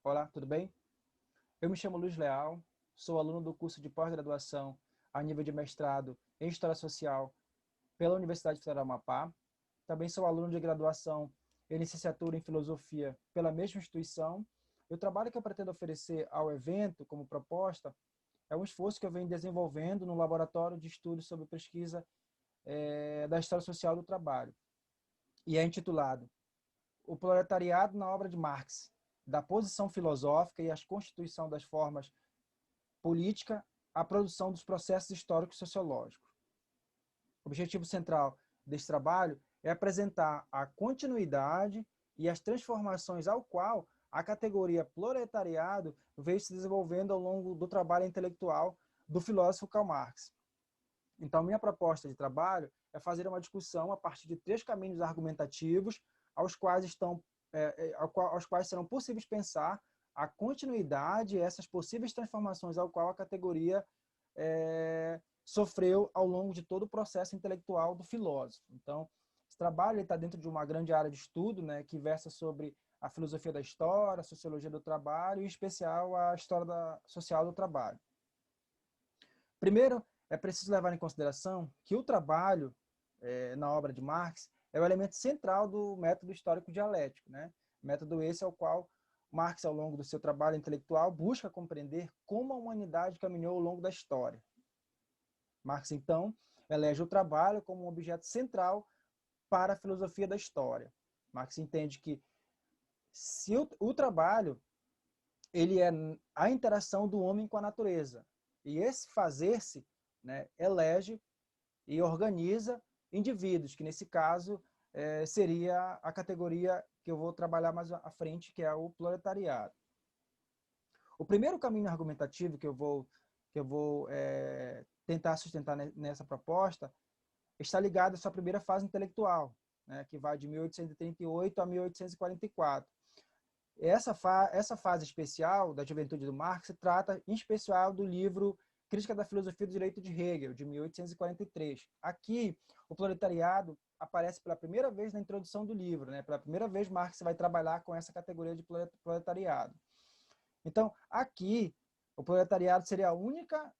Olá, tudo bem? Eu me chamo Luiz Leal, sou aluno do curso de pós-graduação a nível de mestrado em História Social pela Universidade Federal do Amapá. Também sou aluno de graduação em licenciatura em Filosofia pela mesma instituição. E o trabalho que eu pretendo oferecer ao evento como proposta é um esforço que eu venho desenvolvendo no Laboratório de Estudos sobre Pesquisa da História Social do Trabalho. E é intitulado O Proletariado na Obra de Marx, da posição filosófica e a constituição das formas política à produção dos processos históricos sociológicos. O objetivo central deste trabalho é apresentar a continuidade e as transformações ao qual a categoria proletariado veio se desenvolvendo ao longo do trabalho intelectual do filósofo Karl Marx. Então, minha proposta de trabalho é fazer uma discussão a partir de 3 caminhos argumentativos aos quais serão possíveis pensar a continuidade e essas possíveis transformações ao qual a categoria sofreu ao longo de todo o processo intelectual do filósofo. Então, esse trabalho está dentro de uma grande área de estudo, né, que versa sobre a filosofia da história, a sociologia do trabalho e, em especial, a história social do trabalho. Primeiro, é preciso levar em consideração que o trabalho na obra de Marx é o elemento central do método histórico dialético, né? Método esse ao qual Marx, ao longo do seu trabalho intelectual, busca compreender como a humanidade caminhou ao longo da história. Marx, então, elege o trabalho como um objeto central para a filosofia da história. Marx entende que se o trabalho ele é a interação do homem com a natureza, e esse fazer-se, né, elege e organiza indivíduos, que nesse caso seria a categoria que eu vou trabalhar mais à frente, que é o proletariado. O primeiro caminho argumentativo que eu vou tentar sustentar nessa proposta está ligado à sua primeira fase intelectual, né, que vai de 1838 a 1844. Essa fase especial da juventude do Marx trata, em especial, do livro Crítica da Filosofia do Direito de Hegel, de 1843. Aqui, o proletariado aparece pela primeira vez na introdução do livro, né? Pela primeira vez, Marx vai trabalhar com essa categoria de proletariado. Então, aqui, o proletariado seria a única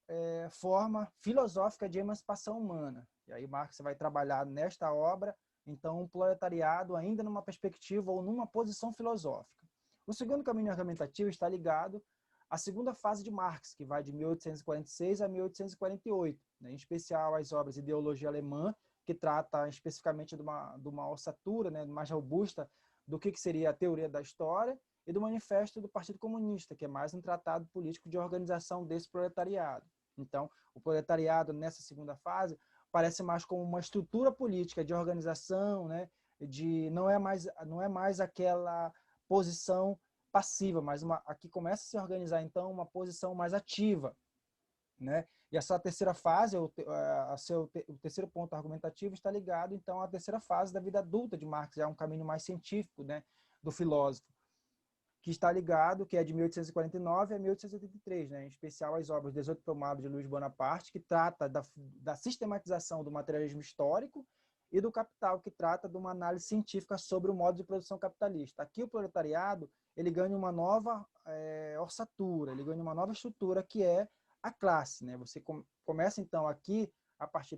forma filosófica de emancipação humana. E aí, Marx vai trabalhar nesta obra, então, o proletariado ainda numa perspectiva ou numa posição filosófica. O segundo caminho argumentativo está ligado à segunda fase de Marx, que vai de 1846 a 1848, né? Em especial as obras Ideologia Alemã, que trata especificamente de uma ossatura, né, mais robusta do que seria a teoria da história, e do Manifesto do Partido Comunista, que é mais um tratado político de organização desse proletariado. Então, o proletariado, nessa segunda fase, parece mais como uma estrutura política de organização, né, não é mais aquela posição passiva, mas aqui começa a se organizar, então, uma posição mais ativa, né? E essa terceira fase, o terceiro ponto argumentativo, está ligado, então, à terceira fase da vida adulta de Marx, já é um caminho mais científico, né, do filósofo, que está ligado, que é de 1849 a 1883, né? Em especial as obras 18 Tomados de Luiz Bonaparte, que trata da sistematização do materialismo histórico, e do Capital, que trata de uma análise científica sobre o modo de produção capitalista. Aqui o proletariado ele ganha uma nova ossatura, ele ganha uma nova estrutura, que é a classe, né? Você começa, então, aqui, a partir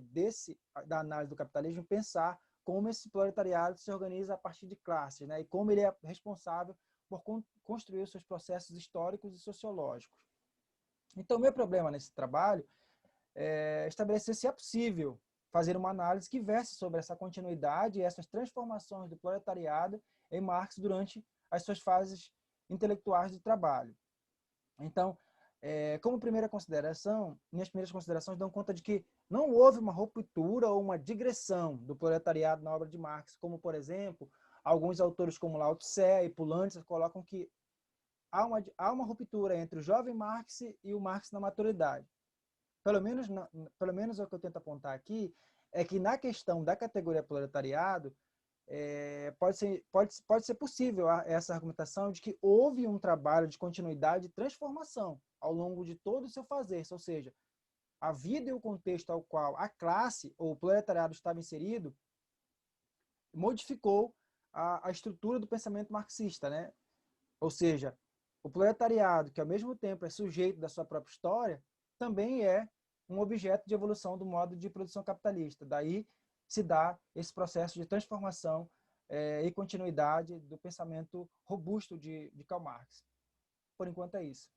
da análise do capitalismo, pensar como esse proletariado se organiza a partir de classes, né? E como ele é responsável por construir os seus processos históricos e sociológicos. Então, o meu problema nesse trabalho é estabelecer se é possível fazer uma análise que verse sobre essa continuidade e essas transformações do proletariado em Marx durante as suas fases intelectuais de trabalho. Então, como primeira consideração, minhas primeiras considerações dão conta de que não houve uma ruptura ou uma digressão do proletariado na obra de Marx, como, por exemplo, alguns autores como Lao Tse e Poulantzas colocam que há uma ruptura entre o jovem Marx e o Marx na maturidade. Pelo menos o que eu tento apontar aqui é que na questão da categoria proletariado, pode ser possível essa argumentação de que houve um trabalho de continuidade e transformação ao longo de todo o seu fazer, ou seja, a vida e o contexto ao qual a classe ou o proletariado estava inserido modificou a estrutura do pensamento marxista, né? Ou seja, o proletariado, que ao mesmo tempo é sujeito da sua própria história, também é um objeto de evolução do modo de produção capitalista. Daí se dá esse processo de transformação e continuidade do pensamento robusto de Karl Marx. Por enquanto é isso.